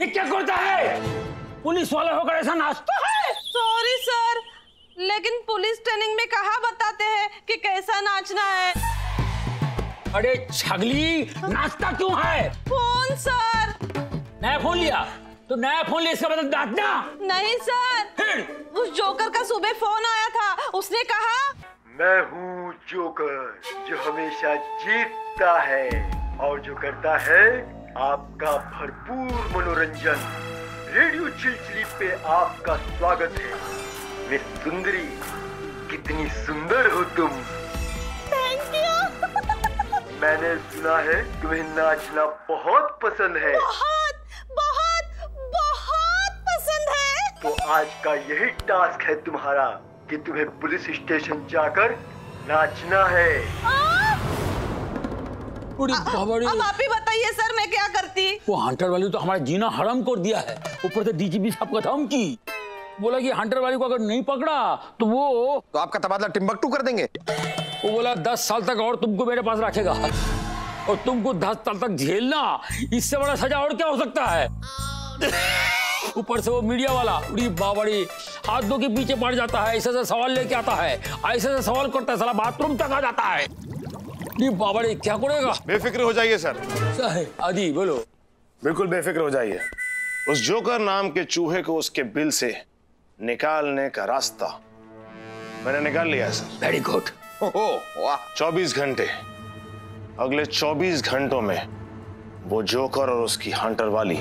ये क्या करता है? पुलिस वाला होकर ऐसा नाचता है? सॉरी सर, लेकिन पुलिस ट्रेनिंग में कहाँ बताते हैं कि कैसा नाचना है। अरे छगली, नाचता क्यों है? Phone sir. नया फोन लिया तो नया फोन ले, इसका मतलब नाचना नहीं सर, फिर? उस जोकर का सुबह फोन आया था, उसने कहा मैं हूँ जोकर जो हमेशा जीतता है और जो करता है आपका भरपूर मनोरंजन। रेडियो चिलचिली पे आपका स्वागत है। मिस सुंदरी, कितनी सुंदर हो तुम। Thank you. मैंने सुना है तुम्हें नाचना बहुत पसंद है। बहुत बहुत बहुत पसंद है। तो आज का यही टास्क है तुम्हारा कि तुम्हें पुलिस स्टेशन जाकर नाचना है। अब आप ही बताइए सर, मैं क्या करती? वो हंटर वाली तो हमारा जीना हराम कर दिया है। ऊपर से डीजीपी साहब का धमकी, बोला कि हंटर वाली को अगर नहीं पकड़ा तो वो तो आपका तबादला टिम्बकटू कर देंगे। वो बोला 10 साल तक और तुमको मेरे पास रखेगा और तुमको 10 साल तक झेलना, इससे बड़ा सजा और क्या हो सकता है? ऊपर से वो मीडिया वाला उड़ी बाबड़ी हाथ दो के पीछे पड़ जाता है, ऐसे सवाल लेके आता है, ऐसे सवाल करता है, साला बाथरूम तक आ जाता है। बाबड़ी क्या करेगा? बेफिक्र हो जाइए सर। आदि बोलो। बिल्कुल बेफिक्र हो जाइए। उस जोकर नाम के चूहे को उसके बिल से निकालने का रास्ता मैंने निकाल लिया है सर। Very good. वाह। 24 घंटे, अगले 24 घंटों में वो जोकर और उसकी हंटर वाली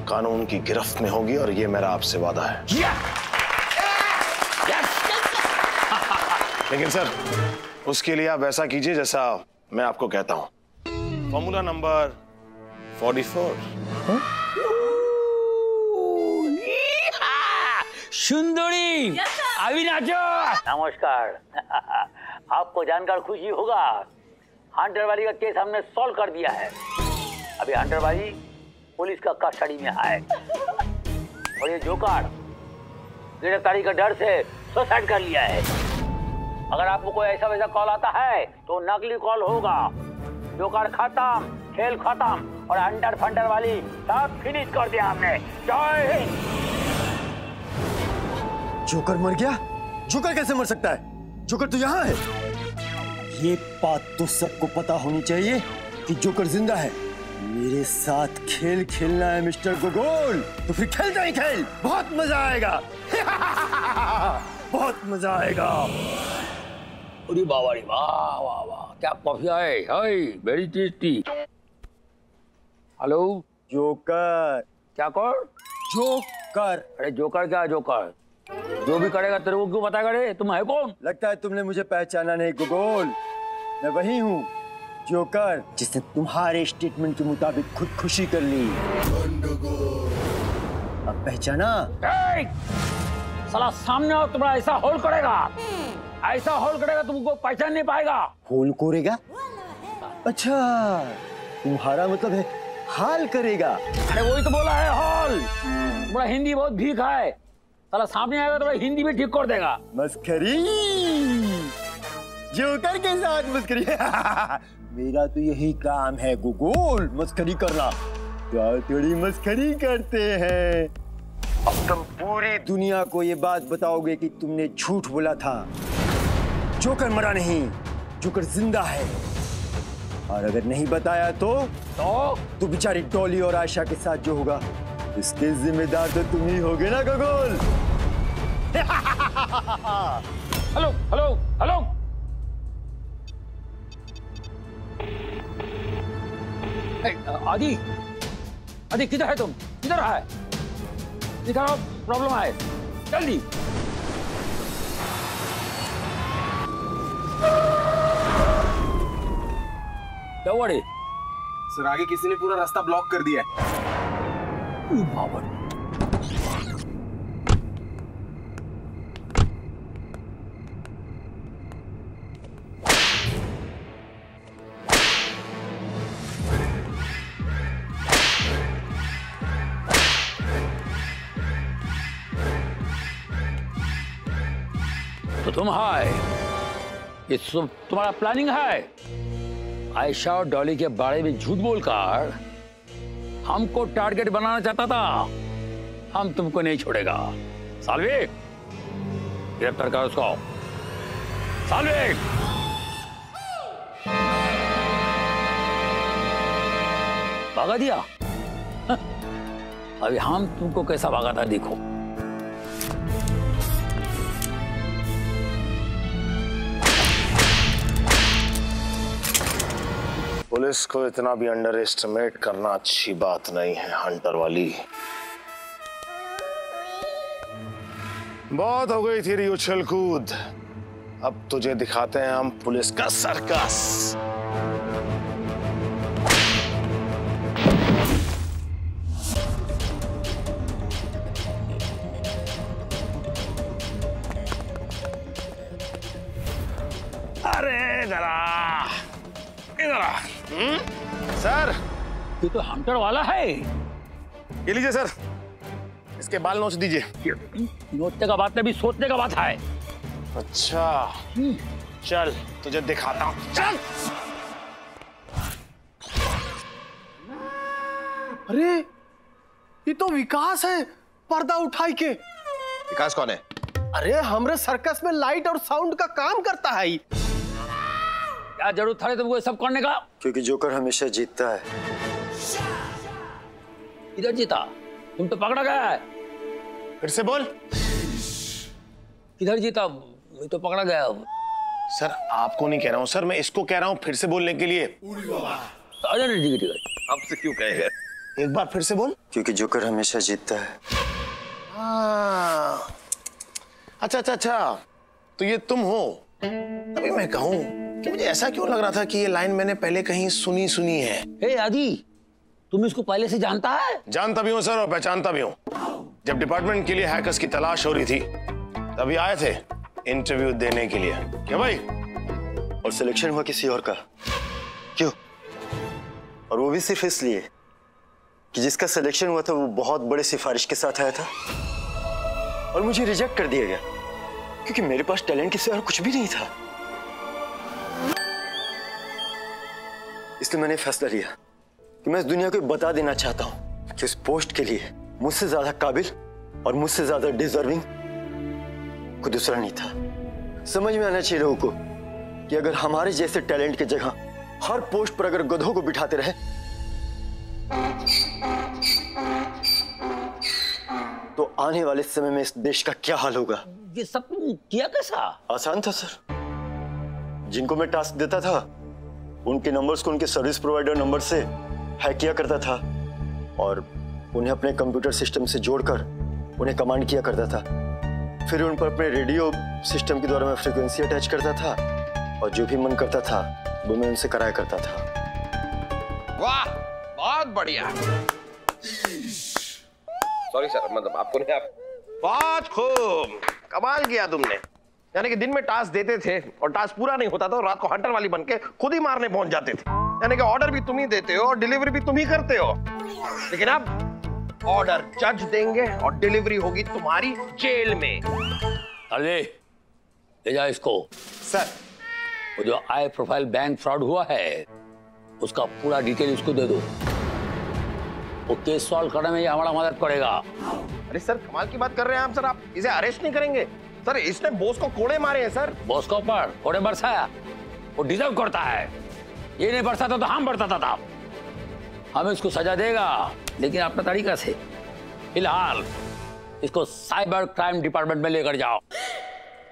कानून की गिरफ्त में होगी और ये मेरा आपसे वादा है। लेकिन सर उसके लिए आप ऐसा कीजिए जैसा मैं आपको कहता हूं। Formula number 44। सुंदरी अभी नाचो। नमस्कार। आपको जानकर खुशी होगा, हंटर वाली का केस हमने सॉल्व कर दिया है। अभी हंटर वाली पुलिस का कस्टडी में है और ये जोकर गिरफ्तारी का डर से सुसाइड कर लिया है। अगर आपको कोई ऐसा वैसा कॉल आता है तो नकली कॉल होगा। जोकर खत्म, खेल खत्म और हंटर फंटर वाली सब फिनिश कर दिया हमने। जय हिंद। जोकर मर गया? जोकर कैसे मर सकता है? जोकर तो यहाँ है। ये बात तो सबको पता होनी चाहिए कि जोकर जिंदा है। मेरे साथ खेल खेलना है मिस्टर गोगोल, तो फिर खेलता ही खेल। बहुत मजा आएगा। बहुत मजा आएगा। अरे बाबा रे, वाह वाह वाह, क्या कॉफी है, वेरी टेस्टी। Hello joker. क्या कर? जोकर। अरे जोकर क्या जोकर? जो भी करेगा तेरे को क्यों बताएगा रे? तुम है कौन? लगता है तुमने मुझे पहचाना नहीं गोगोल। मैं वही हूँ जोकर जिसने तुम्हारे स्टेटमेंट के मुताबिक खुदकुशी कर ली। अब पहचाना? साला सामने हो, तुम्हारा ऐसा होल करेगा, ऐसा होल करेगा तुमको पहचान नहीं पाएगा। होल करेगा? अच्छा, तुम्हारा मतलब है हाल करेगा। अरे वही तो बोला है, हॉल। तुम्हारा हिंदी बहुत भीख है, साला सामने आएगा तो हिंदी भी ठीक कर देगा। मस्करी, जोकर के साथ मस्करी। मेरा तो यही काम है गोगोल, मस्करी करना। क्या थोड़ी मस्करी करते हैं। अब तुम पूरी दुनिया को ये बात बताओगे कि तुमने झूठ बोला था। जोकर मरा नहीं, जोकर जिंदा है। और अगर नहीं बताया तो बेचारी डॉली और आयशा के साथ जो होगा इसके जिम्मेदार तो तुम ही होगे ना गोगोल। Hello hello hello. आदि, आदि किधर है तुम? किधर है? दिखाओ, प्रॉब्लम है, जल्दी। क्या हुआ रे? सर आगे किसी ने पूरा रास्ता ब्लॉक कर दिया है। तो तुम है, ये सब तुम्हारा प्लानिंग है? आयशा और डॉली के बारे में झूठ बोलकर हमको टारगेट बनाना चाहता था। हम तुमको नहीं छोड़ेगा। साल्वे, गिरफ्तार करो उसको। साल्वे, भागा दिया। अभी हम तुमको कैसा भागा था देखो। पुलिस को इतना भी अंडर एस्टिमेट करना अच्छी बात नहीं है हंटर वाली। बहुत हो गई तेरी उछल कूद, अब तुझे दिखाते हैं हम पुलिस का सर्कस। अरे जरा इधर। सर, ये तो हंटर वाला है। ये लीजिए सर, इसके बाल नोच दीजिए। नोचने का बात नहीं, सोचने का बात है। अच्छा, चल तुझे दिखाता हूँ, चल। अरे ये तो विकास है, पर्दा उठाई के। विकास कौन है? अरे हमरे सर्कस में लाइट और साउंड का काम करता है। क्या जरूरत था तुमको ये सब करने का? क्योंकि जोकर हमेशा जीतता है। इधर जीता, तुम तो पकड़ा गया है। फिर से बोल। इधर जीता, मैं तो पकड़ा गया हूँ। सर आपको नहीं कह रहा हूँ सर, मैं इसको कह रहा हूँ फिर से बोलने के लिए। अरे ठीक है। आपसे क्यों कहेगा? एक बार फिर से बोल। क्योंकि जोकर हमेशा जीतता है। हाँ, अच्छा अच्छा अच्छा, तो ये तुम हो। तभी मैं कहूँ कि मुझे ऐसा क्यों लग रहा था कि ये लाइन मैंने पहले कहीं सुनी सुनी है। हे आदि, तुम इसको पहले से जानता है? जानता भी हूँ सर और पहचानता भी हूँ। जब डिपार्टमेंट के लिए हैकर्स की तलाश हो रही थी तभी आए थे इंटरव्यू देने के लिए। क्या भाई? और सिलेक्शन हुआ किसी और का। क्यों? और वो भी सिर्फ इसलिए कि जिसका सिलेक्शन हुआ था वो बहुत बड़े सिफारिश के साथ आया था और मुझे रिजेक्ट कर दिया गया क्योंकि मेरे पास टैलेंट के सिवा और कुछ भी नहीं था। इसलिए मैंने फैसला लिया कि मैं इस दुनिया को बता देना चाहता हूं कि उस पोस्ट के लिए मुझसे ज्यादा काबिल और मुझसे ज्यादा डिजर्विंग कोई दूसरा नहीं था। समझ में आना चाहिए लोगों को कि अगर हमारे जैसे टैलेंट की जगह हर पोस्ट पर अगर गधों को बिठाते रहे तो आने वाले समय में इस देश का क्या हाल होगा। ये सब तुम किया कैसा? आसान था सर। जिनको मैं टास्क देता था उनके नंबर्स को उनके सर्विस प्रोवाइडर नंबर से हैक किया करता था और उन्हें अपने कंप्यूटर सिस्टम से जोड़कर उन्हें कमांड किया करता था। फिर उन पर अपने रेडियो सिस्टम के द्वारा मैं फ्रीक्वेंसी अटैच करता था और जो भी मन करता था वो मैं उनसे कराया करता था। वाह, बहुत बढ़िया। सॉरी सर, मतलब आपको नहीं, आप बहुत खूब, कमाल किया तुमने। यानी कि दिन में टास्क देते थे और टास्क पूरा नहीं होता था और रात को हंटर वाली बनके खुद ही मारने पहुंच जाते थे। यानी कि ऑर्डर भी तुम ही देते हो और डिलीवरी भी तुम ही करते हो। लेकिन अब ऑर्डर जज देंगे और डिलीवरी होगी तुम्हारी जेल में। अरे ले जा इसको। सर, वो जो हाई प्रोफाइल बैंक फ्रॉड हुआ है उसका पूरा डिटेल उसको दे दो। वो केस सॉल्व करने में ये हमारा मदद करेगा। अरे सर, कमाल की बात कर रहे हैं आप। सर आप इसे अरेस्ट नहीं करेंगे? सर इसने बॉस को कोड़े मारे हैं सर। बॉस के ऊपर कोड़े बरसाया, वो डिजर्व करता है। ये नहीं बरसाता तो हम बरसाता था। हमें इसको सजा देगा लेकिन अपना तरीका से। फिलहाल इसको साइबर क्राइम डिपार्टमेंट में लेकर जाओ।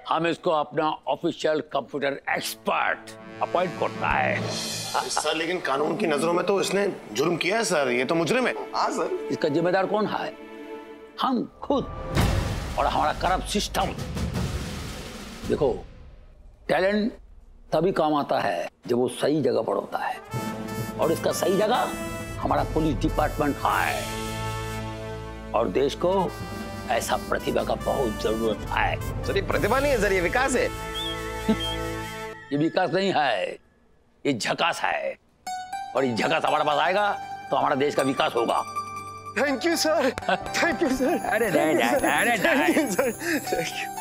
हम इसको अपना ऑफिशियल कंप्यूटर एक्सपर्ट अपॉइंट करता है। सर लेकिन कानून की नजरों में तो इसने जुर्म किया है सर, ये तो मुजरिम है। हाँ सर। इसका जिम्मेदार कौन है? हम खुद और हमारा करप्ट सिस्टम। देखो, टैलेंट तभी काम आता है जब वो सही जगह पर होता है और इसका सही जगह हमारा पुलिस डिपार्टमेंट है और देश को ऐसा प्रतिभा का बहुत जरूरत है। सर ये प्रतिभा नहीं है सर, ये विकास है। ये विकास नहीं है, ये झकास है और ये झकास हमारे पास आएगा तो हमारा देश का विकास होगा। Thank you sir, thank you sir. अरे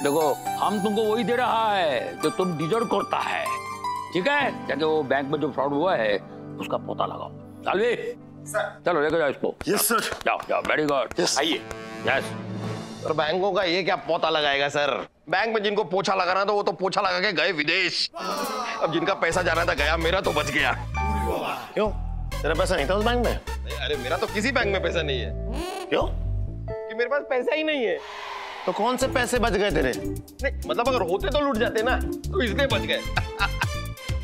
देखो, हम तुमको वही दे रहा है जो तुम डिजर्व करता है, ठीक है? जाके वो बैंक में जो फ्रॉड हुआ है उसका पता लगाओ। सालवे, चलो लेकर जाओ इसको। Yes sir. जाओ जाओ, वेरी गुड। आइए। यस। और बैंकों का ये क्या पोता लगाएगा सर? बैंक में जिनको पोछा लगाना था वो तो पोछा लगा के गए विदेश। अब जिनका पैसा जाना था गया, मेरा तो बच गया। क्यों? तेरा पैसा नहीं था उस बैंक में? नहीं, अरे मेरा तो किसी बैंक में पैसा नहीं है। क्यों? कि मेरे पास पैसा ही नहीं है। तो कौन से पैसे बच गए तेरे? नहीं मतलब अगर होते तो लूट जाते ना, तो इसलिए बच गए।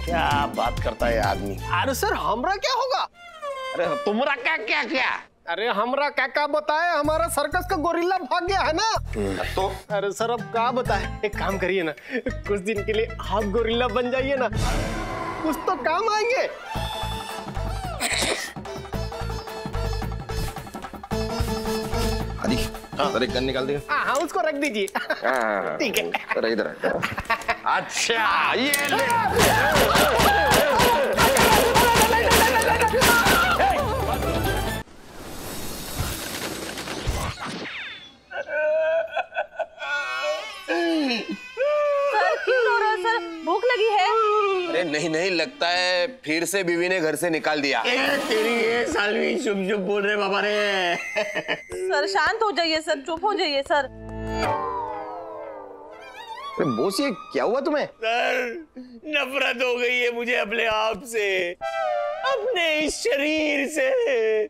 क्या बात करता है आदमी? अरे सर हमरा क्या होगा? अरे तुम्हारा क्या क्या क्या? अरे हमरा क्या बताए, हमारा सर्कस का गोरिल्ला भाग गया है ना। तो अरे सर अब क्या बताए, एक काम करिए ना, कुछ दिन के लिए आप गोरिल्ला बन जाइए ना, कुछ तो काम आएंगे। आदि सर एक गन निकाल दिया। हाँ उसको रख दीजिए। ठीक है सर इधर अच्छा ये ले। सर क्यों रो रहे हो सर? भूख लगी है? अरे नहीं नहीं, लगता है फिर से बीवी ने घर से निकाल दिया। तेरी ये सालवी चुप चुप बोल रहे बाबा रे। सर शांत हो जाइए सर, चुप हो जाइए सर। बोस ये क्या हुआ तुम्हें? सर नफरत हो गई है मुझे अपने आप से, अपने इस शरीर से।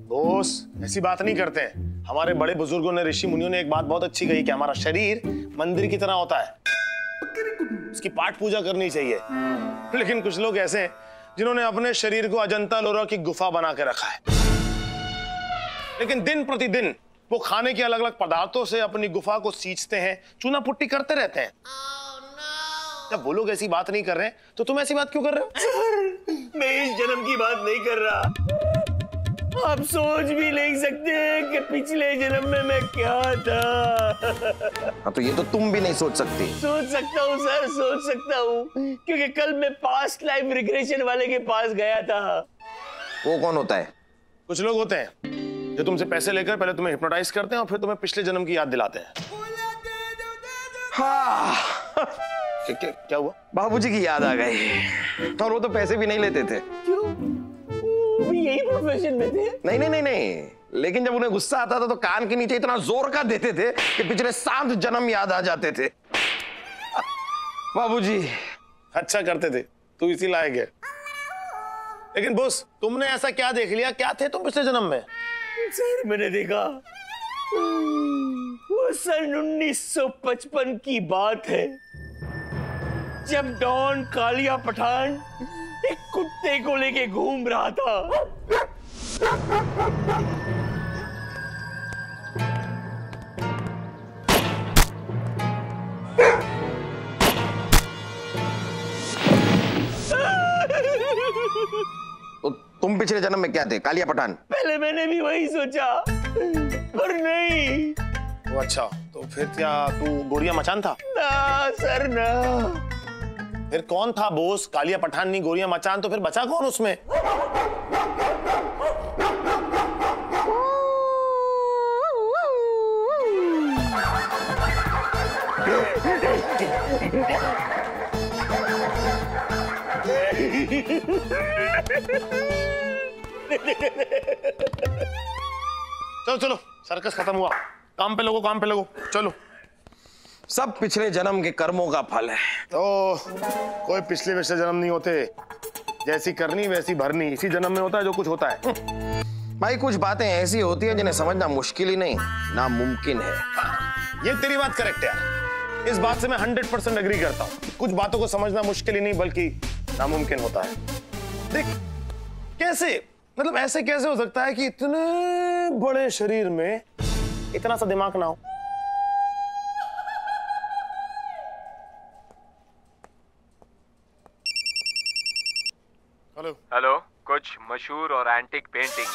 दोस्त ऐसी बात नहीं करते हैं। हमारे बड़े बुजुर्गों ने, ऋषि मुनियों ने एक बात बहुत अच्छी कही कि हमारा शरीर मंदिर की तरह होता है, उसकी पाठ पूजा करनी चाहिए। लेकिन कुछ लोग ऐसे हैं जिन्होंने अपने शरीर को अजंता लोरा की गुफा बना के रखा है, लेकिन दिन प्रतिदिन वो खाने के अलग अलग पदार्थों से अपनी गुफा को सींचते हैं, चूना पुट्टी करते रहते हैं। जब वो लोग ऐसी बात नहीं कर रहे तो तुम ऐसी बात क्यों कर रहे हो? सर मैं इस जन्म की बात नहीं कर रहा। आप सोच भी नहीं सकते कि पिछले जन्म में मैं क्या था। हाँ तो ये तो तुम भी नहीं सोच सकती। सोच सकता हूँ सर, सोच सकता हूँ, क्योंकि कल मैं पास्ट लाइफ रिग्रेशन वाले के पास गया था। वो कौन होता है? कुछ लोग होते हैं जो तुमसे पैसे लेकर पहले तुम्हें हिप्नोटाइज करते हैं और फिर तुम्हें पिछले जन्म की याद दिलाते हैं। हाँ क्या हुआ? बाबूजी की याद आ गई। और वो तो पैसे भी नहीं लेते थे। क्यों? वो भी यही प्रोफेशन में थे? नहीं नहीं नहीं नहीं, लेकिन जब उन्हें गुस्सा आता था तो कान के नीचे इतना जोर का देते थे कि पिछले 7 जन्म याद आ जाते थे। बाबूजी अच्छा करते थे, तू इसी लायक है। लेकिन बॉस तुमने ऐसा क्या देख लिया? क्या थे तुम पिछले जन्म में? सर मैंने देखा, वो सन 1955 की बात है, जब डॉन कालिया पठान एक कुत्ते को लेके घूम रहा था। तो तुम पिछले जन्म में क्या थे? कालिया पठान? पहले मैंने भी वही सोचा, पर नहीं। वो अच्छा, तो फिर क्या तू गोरिया मचान था? ना सर ना। फिर कौन था बोस? कालिया पठान नहीं, गोरिया मचान, तो फिर बचा कौन उसमें? चलो चलो, सर्कस खत्म हुआ, काम पे लगो, काम पे लगो, चलो। सब पिछले जन्म के कर्मों का फल है। तो कोई पिछले जन्म नहीं होते, जैसी करनी वैसी भरनी, इसी जन्म में होता है जो कुछ होता है। भाई कुछ बातें ऐसी होती है जिन्हें समझना मुश्किल ही नहीं नामुमकिन है। ये तेरी बात करेक्ट है यार, इस बात से मैं 100% एग्री करता हूँ। कुछ बातों को समझना मुश्किल ही नहीं बल्कि नामुमकिन होता है। देख कैसे, मतलब ऐसे कैसे हो सकता है कि इतने बड़े शरीर में इतना सा दिमाग ना हो? हेलो, कुछ मशहूर और एंटिक पेंटिंग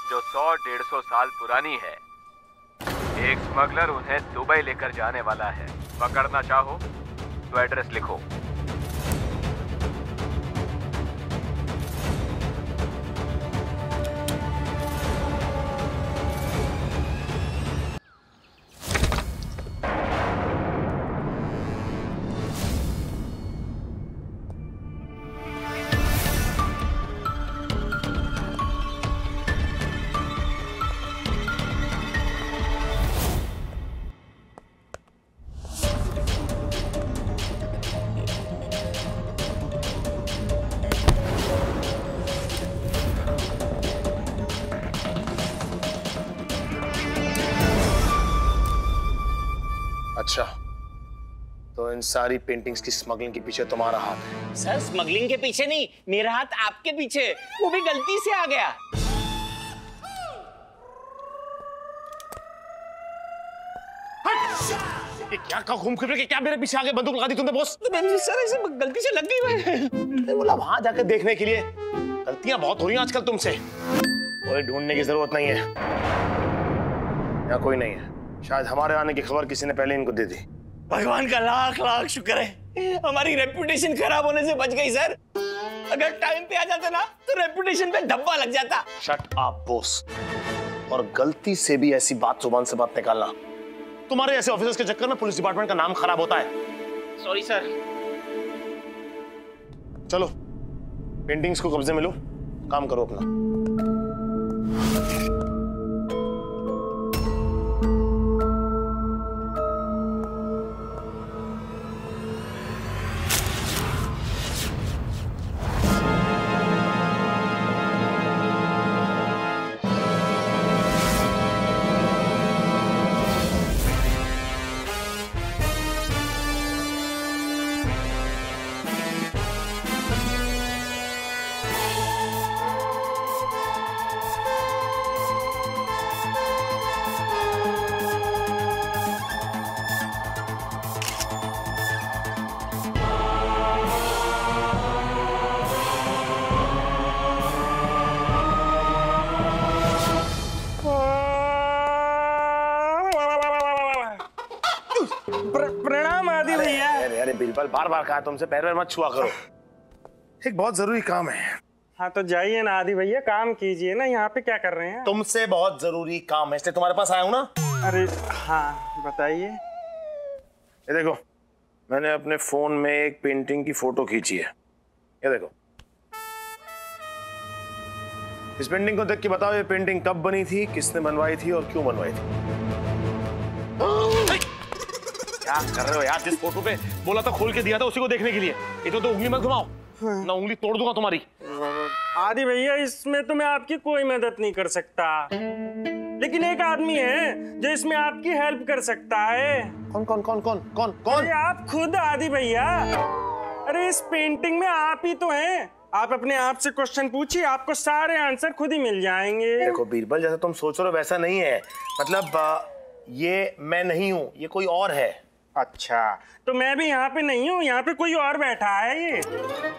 जो 100-150 साल पुरानी है। एक स्मगलर उन्हें दुबई लेकर जाने वाला है। पकड़ना चाहो तो एड्रेस लिखो। अच्छा, तो इन सारी पेंटिंग्स की स्मगलिंग के पीछे तुम्हारा हाथ है? सर स्मगलिंग के पीछे नहीं, मेरा हाथ आपके पीछे, वो भी गलती से आ गया। ये क्या घूम फिर के क्या मेरे पीछे आगे बंदूक लगा दी तुमने बॉस? सर ऐसे गलती से लग गई मैं बोला वहां जाकर देखने के लिए। गलतियां बहुत हो रही हैं आजकल तुमसे। कोई ढूंढने की जरूरत नहीं है, यहाँ कोई नहीं है। शायद हमारे आने की खबर किसी ने पहले इनको दे दी। भगवान का लाख लाख शुक्र है, हमारी रेपुटेशन खराब होने से बच गई सर। अगर टाइम पे आ जाते ना तो रेपुटेशन पे धब्बा लग जाता। शट अप बॉस, और गलती से भी ऐसी बात जुबान से बात निकालना, तुम्हारे ऐसे ऑफिसर्स के चक्कर में पुलिस डिपार्टमेंट का नाम खराब होता है। Sorry sir. चलो पेंटिंग्स को कब्जे में लो, काम करो अपना। प्रणाम आदि भैया। अरे बिल्कुल, बार बार कहा तुमसे, पैर मत छुआ करो। एक बहुत जरूरी काम है। हाँ तो जाइए ना आदि भैया, काम कीजिए ना। यहाँ पे क्या कर रहे हैं? तुमसे बहुत जरूरी काम है, इसलिए तुम्हारे पास आया हूँ ना। अरे हाँ बताइए। ये देखो, मैंने अपने फोन में एक पेंटिंग की फोटो खींची है। ये देखो, इस पेंटिंग को देख के बताओ ये पेंटिंग कब बनी थी, किसने बनवाई थी और क्यों बनवाई थी? क्या कर रहे हो यार? जिस फोटो पे बोला था खोल के दिया था उसी को देखने के लिए। इधर तो उंगली मत घुमाओ, ना उंगली तोड़ दूंगा तुम्हारी। आदि भैया इसमें तो मैं आपकी कोई मदद नहीं कर सकता, लेकिन एक आदमी है जो इसमें आपकी हेल्प कर सकता है। कौन कौन कौन कौन कौन कौन? अरे आप खुद आदि भैया। अरे इस पेंटिंग में आप ही तो हैं। आप अपने आप से क्वेश्चन पूछिए, आपको सारे आंसर खुद ही मिल जाएंगे। देखो बीरबल, जैसा तुम सोच रहे हो वैसा नहीं है। मतलब ये मैं नहीं हूँ, ये कोई और है। अच्छा, तो मैं भी यहाँ पे नहीं हूँ, यहाँ पे कोई और बैठा है। ये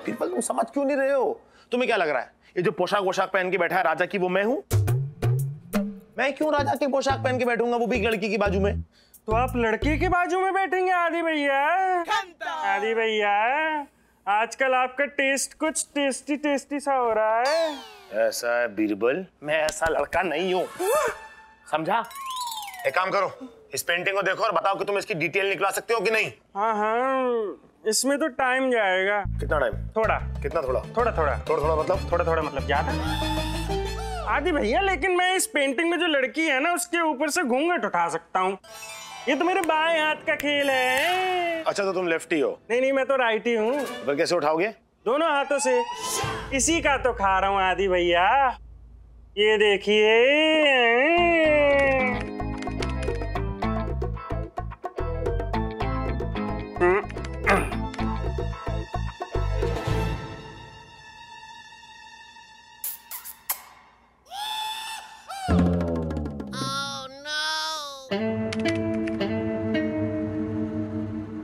बीरबल तुम समझ क्यों नहीं रहे हो? तुम्हें क्या लग रहा है ये जो पोशाक वोशाक पहन के बैठा है राजा की, वो मैं हूँ? मैं क्यों राजा की पोशाक पहन के बैठूंगा, वो भी लड़की की बाजू में? तो आप लड़की के बाजू में बैठेंगे आदि भैया? आदि भैया आजकल आपका टेस्ट कुछ टेस्टी टेस्टी सा हो रहा है। ऐसा है बीरबल, मैं ऐसा लड़का नहीं हूँ, समझा? एक काम करो, इस पेंटिंग को देखो और बताओ कि तुम इसकी डिटेल निकला सकते हो कि नहीं। हाँ हाँ, इसमें तो टाइम जाएगा। कितना टाइम? थोड़ा। कितना थोड़ा? थोड़ा थोड़ा। थोड़ा थोड़ा मतलब? थोड़ा थोड़ा मतलब ज्यादा। आदि भैया लेकिन मैं इस पेंटिंग में जो लड़की है ना उसके ऊपर से घूंघट उठा सकता हूँ। ये तो मेरे बाएं हाथ का खेल है। अच्छा तो तुम लेफ्टी हो? नहीं नहीं, मैं तो राइटी हूँ। फिर कैसे उठाओगे? दोनों हाथों से। इसी का तो खा रहा हूँ आदि भैया, ये देखिए।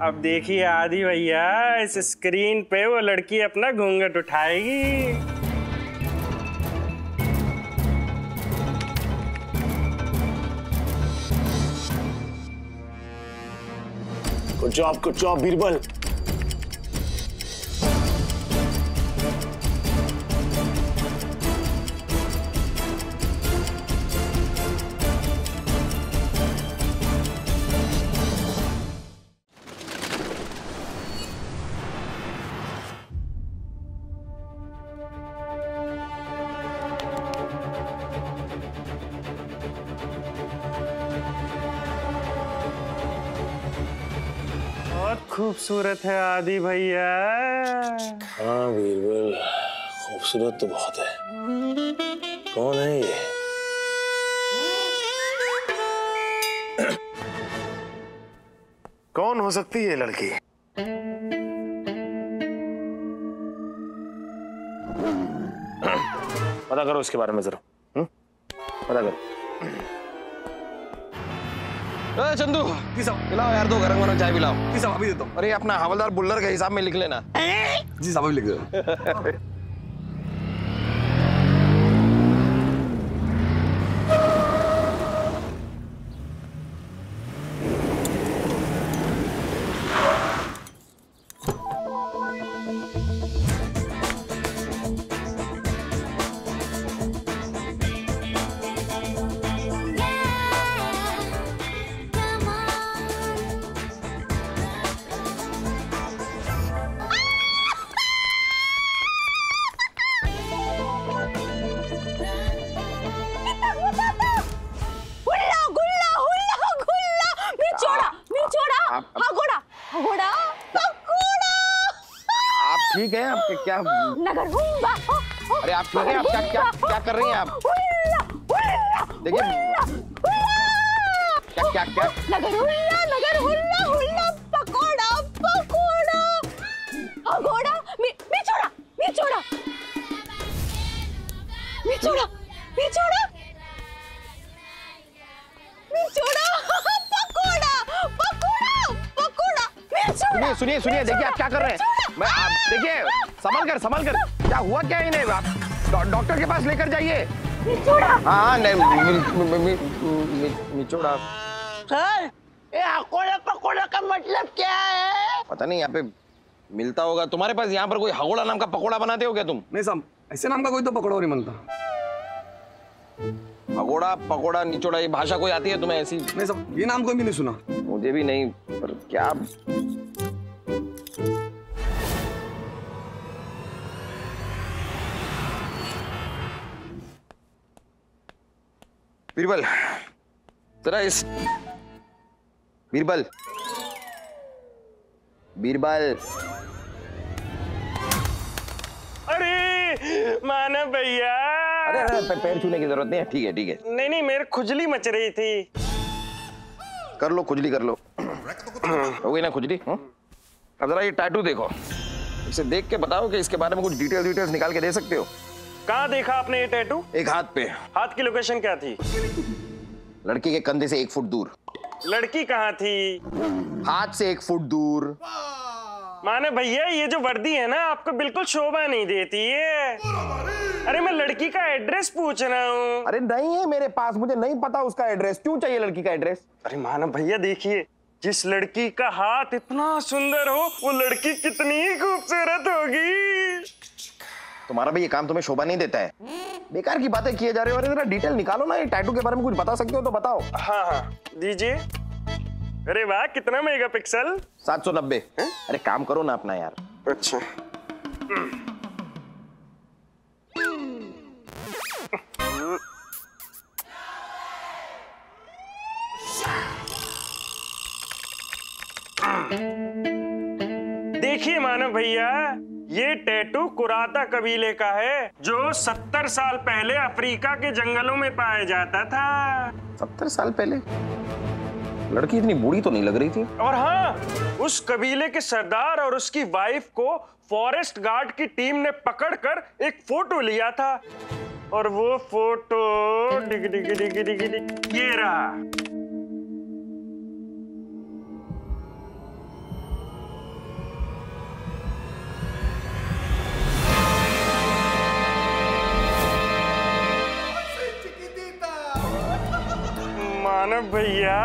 अब देखिए आदि भैया, इस स्क्रीन पे वो लड़की अपना घूंघट उठाएगी। Good job Birbal. खूबसूरत है आदि भैया। हाँ बीरबल, खूबसूरत तो बहुत है। कौन है ये? हो सकती है ये लड़की? पता करो इसके बारे में जरा। पता करो। चंदू पिलाओ यार, 2 गरम गरम चाय पिलाओ। जी साहब अभी देता हूँ। अरे अपना हवलदार बुल्लर के हिसाब में लिख लेना। जी साहब अभी लिख दो। ठीक है, आप क्या नगर अरे आप ठीक है? आप क्या कर रही हैं आप? देखिए क्या नगर हुल्ला पकोड़ा घोड़ा मिचोड़ा सुनिए देखिए आप क्या कर रहे हैं। मैं आप देखिए संभल कर क्या हुआ क्या इन्हें? आप डॉक्टर के पास लेकर जाइए। हाँ मिचोड़ा सर, ये हगोड़ा पकोड़ा का मतलब क्या है? पता नहीं, यहाँ पे मिलता होगा। तुम्हारे पास यहाँ पर कोई हगोड़ा नाम का पकोड़ा बनाते हो क्या तुम? नहीं साहब, ऐसे नाम का कोई तो पकोड़ा नहीं बनता। हगोड़ा पकोड़ा निचोड़ा ये भाषा कोई आती है तुम्हें ऐसी? नहीं साहब, ये नाम कोई भी नहीं सुना। मुझे भी नहीं, पर क्या बीरबल जरा इस बीरबल अरे मानव भैया, अरे पैर छूने की जरूरत नहीं है। ठीक है नहीं मेरे खुजली मच रही थी। कर लो खुजली कर लो। हो गई ना खुजली? अब जरा ये टैटू देखो, इसे देख के बताओ कि इसके बारे में कुछ डिटेल्स निकाल के दे सकते हो? कहाँ देखा आपने ये टैटू? एक हाथ पे। हाथ की लोकेशन क्या थी? लड़की के कंधे से 1 फुट दूर। लड़की कहाँ थी? हाथ से 1 फुट दूर। माने भैया, ये जो वर्दी है ना आपको बिल्कुल शोभा नहीं देती है। अरे मैं लड़की का एड्रेस पूछ रहा हूँ। अरे नहीं है मेरे पास, मुझे नहीं पता उसका एड्रेस। क्यों चाहिए लड़की का एड्रेस? अरे मानव भैया देखिए, जिस लड़की का हाथ इतना सुंदर हो वो लड़की कितनी खूबसूरत होगी। तुम्हारा भी ये काम तुम्हें शोभा नहीं देता है? बेकार की बातें किए जा रहे हो। अरे जरा डिटेल निकालो ना, ये टैटू के बारे में कुछ बता सकते हो तो बताओ। हाँ दीजिए। अरे वाह, कितना मेगापिक्सल? 790। अरे काम करो ना अपना यार। अच्छा देखिए मानव भैया, ये टैटू कुराता कबीले का है जो 70 साल पहले अफ्रीका के जंगलों में पाया जाता था। 70 साल पहले? लड़की इतनी बूढ़ी तो नहीं लग रही थी। और हाँ, उस कबीले के सरदार और उसकी वाइफ को फॉरेस्ट गार्ड की टीम ने पकड़कर एक फोटो लिया था, और वो फोटो डिग डिग डिग डिग डिग ये रहा। मानव भैया,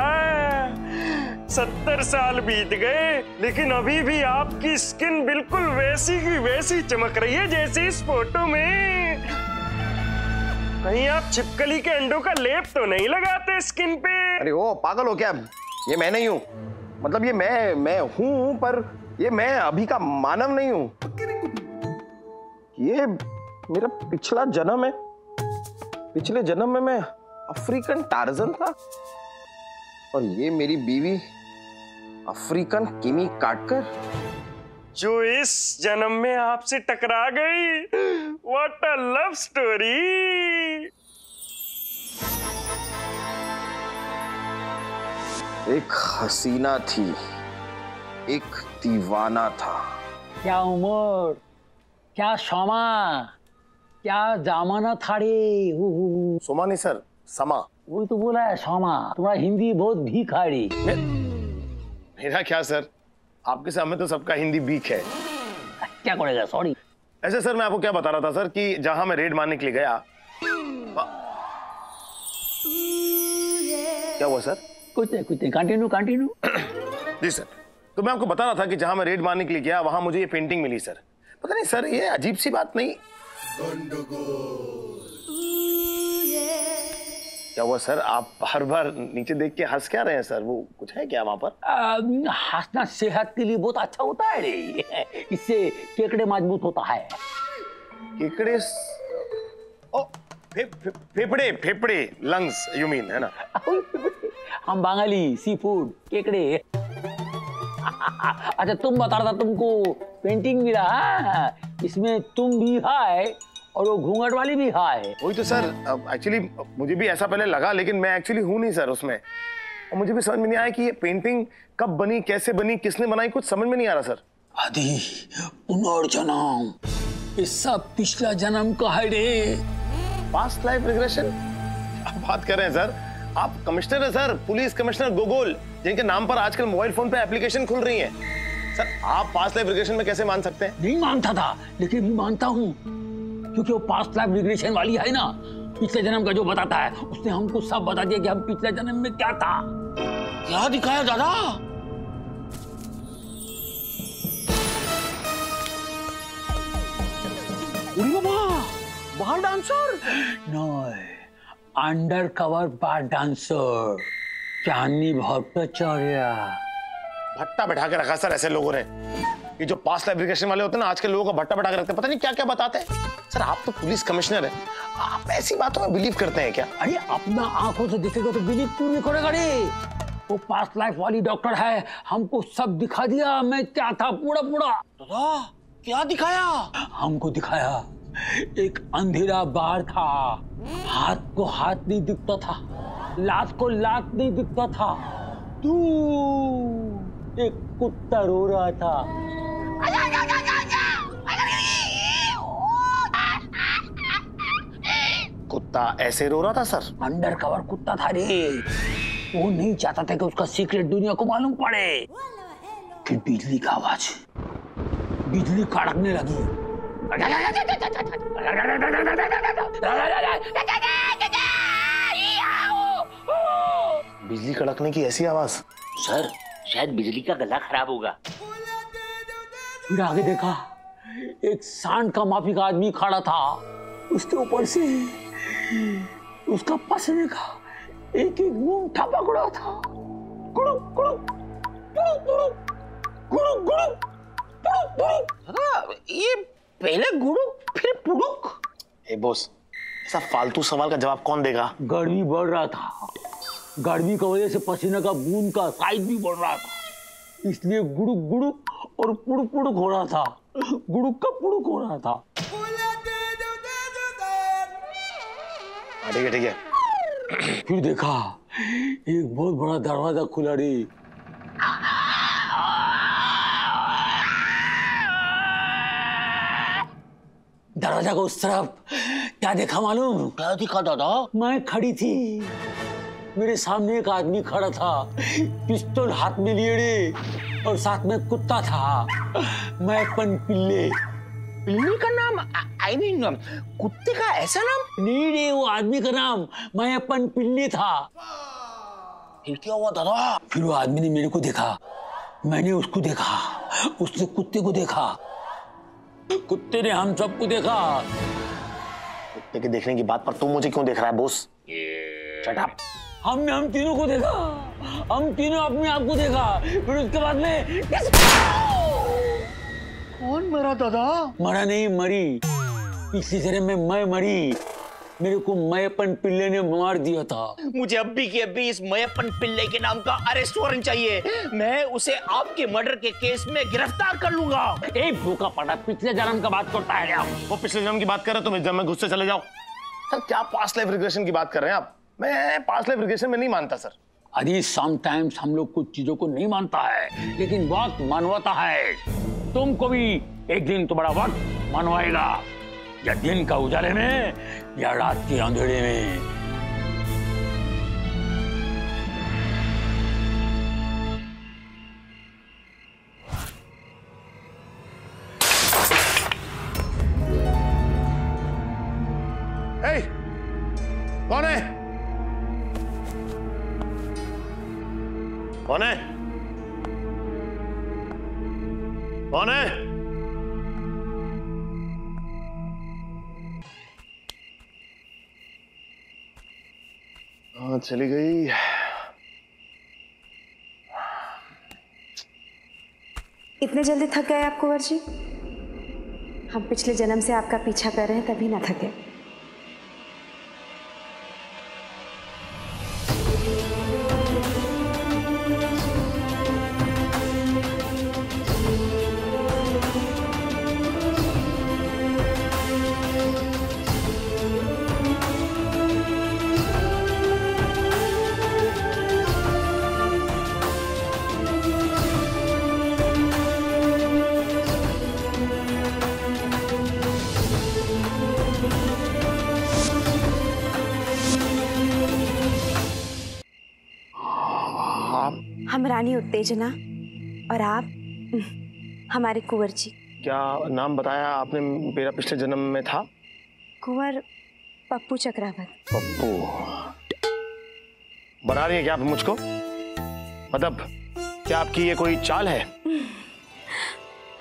70 साल बीत गए लेकिन अभी भी आपकी स्किन बिल्कुल वैसी की वैसी चमक रही है जैसे इस फोटो में। कहीं आप छिपकली के अंडों का लेप तो नहीं लगाते स्किन पे? अरे ओ पागल हो क्या? ये मैं नहीं हूँ। मतलब ये मैं हूँ, पर ये मैं अभी का मानव नहीं हूँ। ये मेरा पिछला जन्म है। पिछले जन्म में मैं अफ्रीकन टार्जन था, और ये मेरी बीवी अफ्रीकन किमी कार्टर, जो इस जन्म में आपसे टकरा गई। What a love story. एक हसीना थी एक दीवाना था। क्या उम्र, क्या क्षमा, क्या जमाना था रे। सोमा नहीं सर, समा। वही तो बोला है क्षमा। तुम्हारा हिंदी बहुत भिखारी। मेरा क्या सर, आपके सामने तो सबका हिंदी वीक है। क्या करेगा, सॉरी। ऐसे सर मैं आपको क्या बता रहा था सर कि जहां मैं रेड मारने के लिए गया। क्या हुआ सर? कुछ नहीं, कंटिन्यू। जी सर, तो मैं आपको बता रहा था कि जहां मैं रेड मारने के लिए गया वहां मुझे ये पेंटिंग मिली सर। पता नहीं सर, ये अजीब सी बात नहीं। क्या हुआ सर, आप बार बार नीचे देख के हंस क्या रहे हैं सर? वो कुछ है क्या वहां पर? हंसना सेहत के लिए बहुत अच्छा होता है रे। इससे केकड़े मजबूत होता है। केकड़े? ओ फेफड़े, लंग्स यू मीन, है ना? हम बंगाली, सी फूड, केकड़े। अच्छा तुम बता रहा था तुमको पेंटिंग मिला है, इसमें तुम भी है और वो घूंघट वाली भी है। वही तो सर, एक्चुअली मुझे भी ऐसा पहले लगा, लेकिन मैं एक्चुअली हूं नहीं सर उसमें। और मुझे भी समझ में नहीं आया कि ये पेंटिंग कब बनी, कैसे बनी, किसने बनाई, कुछ समझ में नहीं आ रहा सर। आदि पुनर्जन्म, ये सब पिछला जन्म का है रे। Past life regression? क्या बात कर रहे हैं सर? आप कमिश्नर है सर, पुलिस कमिश्नर गोगोल, जिनके नाम पर आजकल मोबाइल फोन पे एप्लीकेशन खुल रही है। सर आप पास्ट लाइफ रिग्रेशन में कैसे मान सकते हैं? नहीं मानता था, लेकिन भी मानता हूँ, क्योंकि वो पास्ट लाइफ रिग्रेशन वाली है ना, पिछले जन्म का जो बताता है, उसने हमको सब बता दिया कि हम पिछले जन्म में क्या था। क्या दिखाया दादा? उड़ी बाबा, बार डांसर? नहीं, अंडर कवर बार डांसर, चांदनी भट्टाचार्य। भट्टा बैठा के रखा सर ऐसे लोगों ने। ये जो पास्ट लाइफ रिग्रेशन वाले होते हैं ना, आजकल लोगों का भट्टा बैठा के रखते हैं, पता नहीं क्या क्या बताते हैं। सर आप तो पुलिस कमिश्नर है, आप ऐसी बातों में बिलीव करते हैं क्या? अरे अपना आंखों से दिखेगा तो बिलीव क्यों नहीं करेगा रे? वो पास्ट लाइफ वाली डॉक्टर है, हमको सब दिखा दिया मैं क्या था पूरा। दादा क्या दिखाया? हमको दिखाया एक अंधेरा बार था, हाथ को हाथ नहीं दिखता था, लात को लात नहीं दिखता था, तू एक कुत्ता रो रहा था। कुत्ता ऐसे रो रहा था सर? अंडर कवर कुत्ता था रे। वो नहीं चाहता था कि उसका सीक्रेट दुनिया को मालूम पड़े। फिर बिजली का आवाज, बिजली कड़कने लगी। बिजली कड़कने की ऐसी आवाज? सर शायद बिजली का गला खराब होगा। फिर आगे देखा, एक सांड का माफी का आदमी खड़ा था, उसके ऊपर से उसका पसीने का एक एक बूंद टपक रहा था। गुड़ुक गुड़ुक गुड़ुक गुड़ुक गुड़ुक गुड़ुक गुड़ुक गुड़ुक। दादा ये पहले गुड़ुक फिर पुड़ुक। ए बॉस, ऐसा फालतू सवाल का जवाब कौन देगा? गर्मी बढ़ रहा था, गर्मी की वजह से पसीने का बूंद का साइज भी बढ़ रहा था, इसलिए गुड़ुक गुड़ुक और पुड़ुक पुड़ुक हो रहा था, गुड़ुक का पुड़ुक हो रहा था। ठीक है ठीक है। फिर देखा एक बहुत बड़ा दरवाजा खुला रे। दरवाजा को उस तरफ क्या देखा मालूम? क्या दिखा दादा? मैं खड़ी थी, मेरे सामने एक आदमी खड़ा था, पिस्तौल हाथ में लिए रे, और साथ में कुत्ता था, मैं पिल्ले। पिल्ले का नाम? आई मीन कुत्ते का ऐसा नाम? नहीं रे, वो आदमी का नाम मैं पिल्ले था। फिर क्या हुआ दादा? फिर वो आदमी ने मेरे को देखा, मैंने उसको देखा, उसने कुत्ते को देखा, कुत्ते ने हम सबको देखा। कुत्ते के देखने की बात पर तुम मुझे क्यों देख रहा है बॉस? Shut up. हमने हम तीनों को देखा, हम तीनों अपने आप को देखा। फिर उसके बाद में कौन मरा दादा? मरा नहीं, मरी। पिछली जन्म में मैं मरी, मेरे को मैपन पिल्ले ने मार दिया था। मुझे अभी के अभी इस मैपन पिल्ले के नाम का अरेस्ट वारंट चाहिए। मैं उसे आपके मर्डर के केस में गिरफ्तार कर लूंगा। एक भूखा पड़ा पिछले जन्म का बात करता है। वो पिछले जन्म की बात कर रहे हो, तुम इस जन्म में गुस्से चले जाओ। सर क्या पास्ट लाइफ रिग्रेशन की बात कर रहे हैं आप? मैं पास्ट लाइफ रिग्रेशन में नहीं मानता सर। अभी समटाइम्स हम लोग कुछ चीजों को नहीं मानता है, लेकिन वक्त मनवाता है। तुमको भी एक दिन तुम्हारा वक्त मनवाएगा, या दिन का उजाले में या रात के अंधेरे में। कौन है? कौन है? कौन है? हाँ, चली गई। इतने जल्दी थक गए आप कुंवर जी? हम पिछले जन्म से आपका पीछा कर रहे हैं, तभी ना थके। हम रानी उत्तेजना और आप हमारे कुंवर जी। क्या नाम बताया आपने मेरा पिछले जन्म में था? कुंवर पप्पू चक्रावत। पप्पू बना रही है क्या आप मुझको? मतलब क्या आपकी ये कोई चाल है?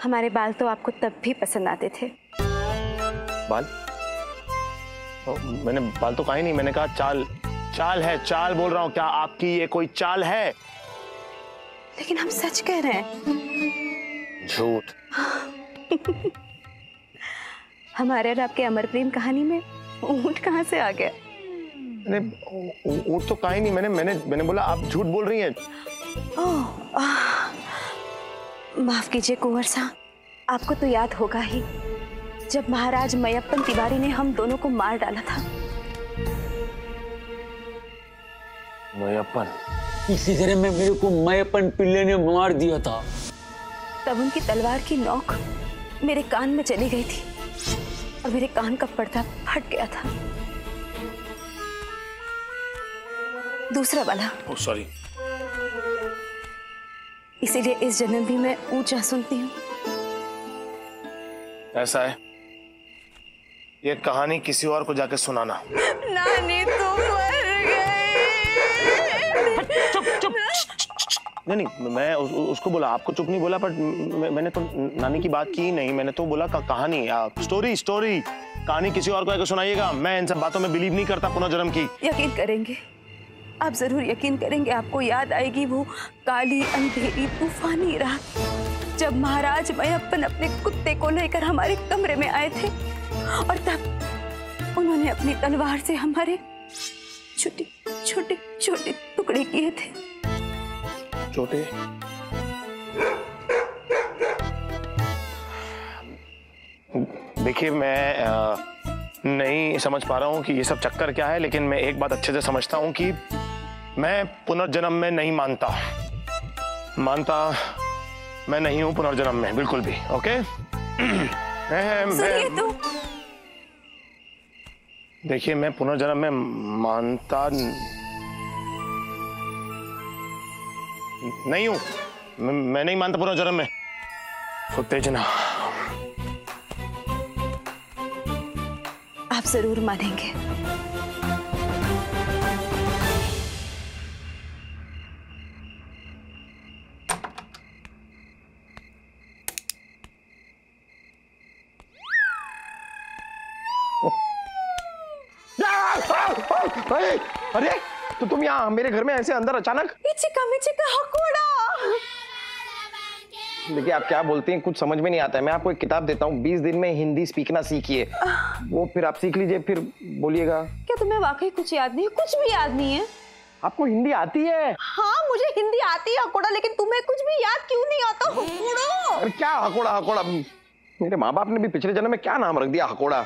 हमारे बाल तो आपको तब भी पसंद आते थे। बाल? मैंने बाल तो कहा ही नहीं, मैंने कहा चाल। चाल है, चाल बोल रहा हूं। क्या आपकी ये कोई चाल है? लेकिन हम सच कह रहे हैं। झूठ। हमारे और आपके अमर प्रेम कहानी में ऊंट कहाँ से आ गया? ऊंट तो कहा ही नहीं मैंने बोला आप झूठ बोल रही हैं। माफ कीजिए कुंवर साहब, आपको तो याद होगा ही जब महाराज मयप्पन तिवारी ने हम दोनों को मार डाला था। मयप्पन? इसी तरह में मेरे को मयप्पन पिल्ले ने मार दिया था। तब उनकी तलवार की नोक मेरे कान में चली गई थी और मेरे कान का पर्दा फट गया था। दूसरा वाला। Oh sorry. इसीलिए इस जन्म भी मैं ऊंचा सुनती हूँ। ऐसा है? ये कहानी किसी और को जाके सुनाना। नानी तो मर गई। चुप चुप। नहीं मैं उसको बोला, आपको चुप नहीं बोला, पर मैंने तो नानी की बात की नहीं। मैंने तो बोला कहानी, स्टोरी कहानी किसी और को आके सुनाइएगा। मैं इन सब बातों में बिलीव नहीं करता पुनर्जन्म की। यकीन करेंगे, आप जरूर यकीन करेंगे। आपको याद आएगी वो काली अंधेरी तूफानी रात जब महाराज मयप्पन अपने कुत्ते को लेकर हमारे कमरे में आए थे और तब उन्होंने अपनी तलवार से हमारे छोटे छोटे छोटे टुकड़े किए थे। छोटे? देखिए मैं नहीं समझ पा रहा हूँ कि ये सब चक्कर क्या है, लेकिन मैं एक बात अच्छे से समझता हूँ कि मैं पुनर्जन्म में नहीं मानता मैं नहीं हूँ पुनर्जन्म में बिल्कुल भी। ओके? देखिए मैं पुनर्जन्म में मानता नहीं हूँ। मैं नहीं मानता पुनर्जन्म में। उत्तेजना, आप जरूर मानेंगे। अरे तो तुम यहाँ मेरे घर में ऐसे अंदर अचानक? देखिए आप क्या बोलते हैं कुछ समझ में नहीं आता है। मैं आपको एक किताब देता हूँ, 20 दिन में हिंदी सीखना सीखिए, वो फिर आप सीख लीजिए, फिर बोलिएगा। क्या तुम्हें वाकई कुछ याद नहीं है? कुछ भी याद नहीं है? आपको हिंदी आती है? हाँ मुझे हिंदी आती है हकोड़ा, लेकिन तुम्हें कुछ भी याद क्यों नहीं आता? अरे क्या हकोड़ा? मेरे माँ बाप ने भी पिछले जन्म में क्या नाम रख दिया, हकोड़ा।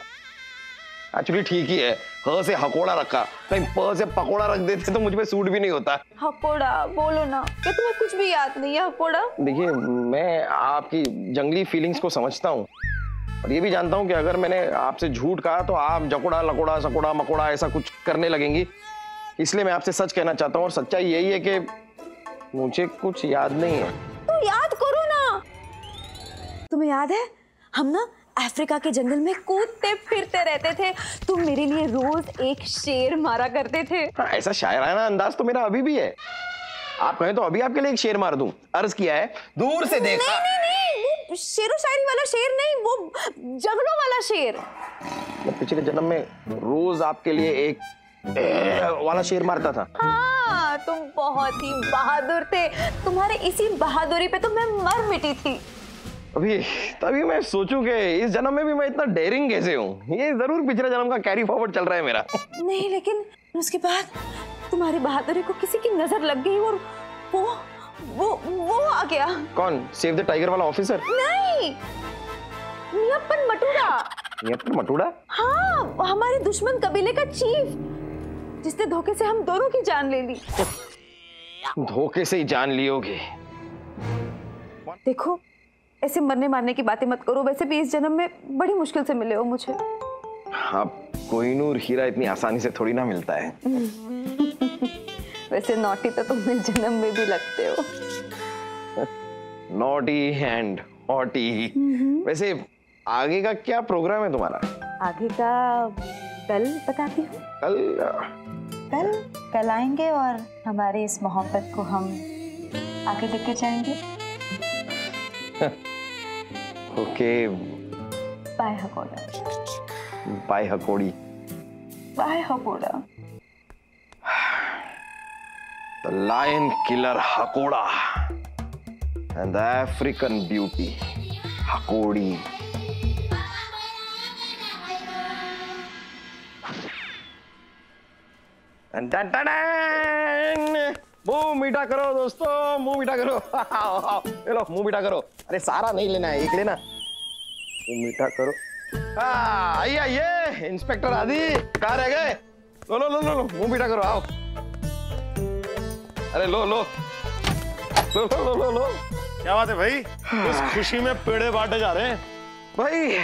एक्चुअली ठीक ही है, ह से हकोड़ा रखा, कहीं प से पकोड़ा रख देते तो मुझ पे सूट भी नहीं होता। हकोड़ा बोलो ना, क्या तुम्हें कुछ भी याद नहीं है हकोड़ा? देखिए, मैं आपकी जंगली फीलिंग्स को समझता हूँ और ये भी जानता हूँ कि अगर मैंने आपसे झूठ कहा तो आप जकोड़ा लकोड़ा सकोड़ा मकोड़ा ऐसा कुछ करने लगेंगी, इसलिए मैं आपसे सच कहना चाहता हूँ और सच्चाई यही है कि मुझे कुछ याद नहीं है। तो याद करो ना। तुम्हें याद है हम ना अफ्रीका के जंगल में कूदते फिरते रहते थे, तुम मेरे लिए रोज एक शेर मारा करते थे। ऐसा शायराना अंदाज तो मेरा अभी भी है, आप कहें तो अभी आपके लिए एक शेर मार दूं। अर्ज किया है, दूर से देखा। नहीं, वो शेरो शायरी वाला शेर नहीं, वो जगलों वाला शेर। मैं पिछले जन्म में रोज आपके लिए एक वाला शेर मारता था। हाँ, तुम बहुत ही बहादुर थे, तुम्हारे इसी बहादुरी पे तो मैं मर मिटी थी। अभी तभी मैं सोचूं कि इस जन्म में भी मैं इतना डेयरिंग कैसे हूँ। ये जरूर पिछले जन्म का कैरी फॉरवर्ड चल रहा है मेरा। नहीं, लेकिन उसके बाद तुम्हारी बहादुरी को किसी की नजर लग गई और वो आ गया। कौन? सेव द टाइगर वाला ऑफिसर? नहीं, नियप्पन मटूरा। नियप्पन मटूरा? हाँ, हमारे दुश्मन कबीले का चीफ, जिसने धोखे से हम दोनों की जान ले ली। धोखे से ही जान लियोगे? देखो, ऐसे मरने मारने की बातें मत करो, वैसे भी इस जन्म में बड़ी मुश्किल से मिले हो मुझे। आप कोहिनूर हीरा इतनी आसानी से थोड़ी ना मिलता है। वैसे नॉटी तो तुम इस जन्म में भी लगते हो। Naughty and hottie. वैसे आगे का क्या प्रोग्राम है तुम्हारा? आगे का कल बताती हूँ। कल आएंगे और हमारी इस मोहब्बत को हम आगे लेके जाएंगे। ओके, बाय हकोड़ा। बाय हकोड़ी। बाय हकोड़ा। The lion killer Hakoda and the African beauty Hakodi. मुंह मीठा करो दोस्तों, मुंह मीठा करो। लो मुंह मीठा करो। अरे सारा नहीं लेना है, एक लेना। मुंह मीठा करो। आइए आइए, इंस्पेक्टर आदि कहाँ रह गए? लो लो लो लो, मुंह मीठा करो, आओ। अरे लो लो लो लो लो लो लो। क्या बात है भाई, इस खुशी में पेड़े बांटे जा रहे हैं? भाई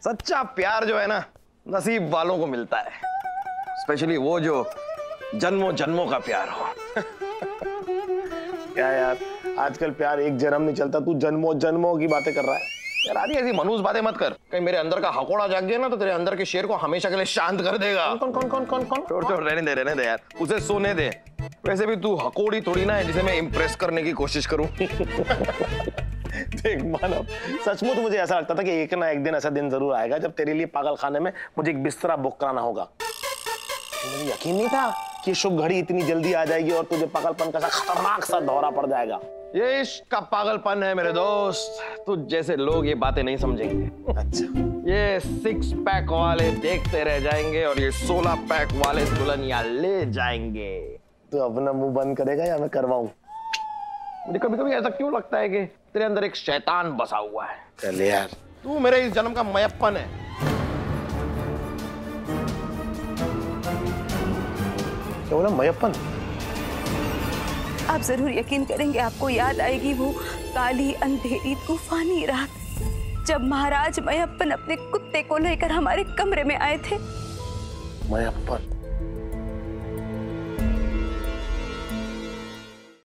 सच्चा प्यार जो है ना, नसीब वालों को मिलता है, स्पेशली वो जो जन्मों जन्मों का प्यार हो। क्या यार, आजकल प्यार एक जन्म नहीं चलता, तू जन्मों जन्मों की बातें कर रहा है। यार आदि ऐसी मनूस बातें मत कर, कहीं मेरे अंदर का हकोड़ा जाग गया ना तो तेरे अंदर के शेर को हमेशा के लिए शांत कर देगा। कौन कौन कौन कौन कौन? छोड़ छोड़, रहने दे यार, उसे सोने दे। वैसे भी तू हकोड़ी थोड़ी ना है जिसे मैं इम्प्रेस करने की कोशिश करूं। देख मानव, सचमुच मुझे ऐसा लगता था कि एक ना एक दिन ऐसा दिन जरूर आएगा जब तेरे लिए पागल खाने में मुझे एक बिस्तरा बुक कराना होगा। मुझे यकीन नहीं था कि शुभ घड़ी इतनी जल्दी आ जाएगी और तुझे पागलपन का खतरनाक सा दौरा पड़ जाएगा। ये इश्क का पागलपन है मेरे दोस्त, तुझ जैसे लोग ये बातें नहीं समझेंगे। अच्छा, ये 6 पैक वाले देखते रह जाएंगे और ये 16 पैक वाले दुल्हनिया ले जाएंगे। तू अपना मुंह बंद करेगा या मैं करवाऊं? मुझे कभी कभी ऐसा क्यों लगता है कि तेरे अंदर एक शैतान बसा हुआ है। चल यार, तू मेरे इस जन्म का मयप्पन है। क्या बोला? मयप्पन? आप जरूर यकीन करेंगे, आपको याद आएगी वो काली अंधेरी तूफानी रात, जब महाराज मयप्पन अपने कुत्ते को लेकर हमारे कमरे में आए थे। मयप्पन?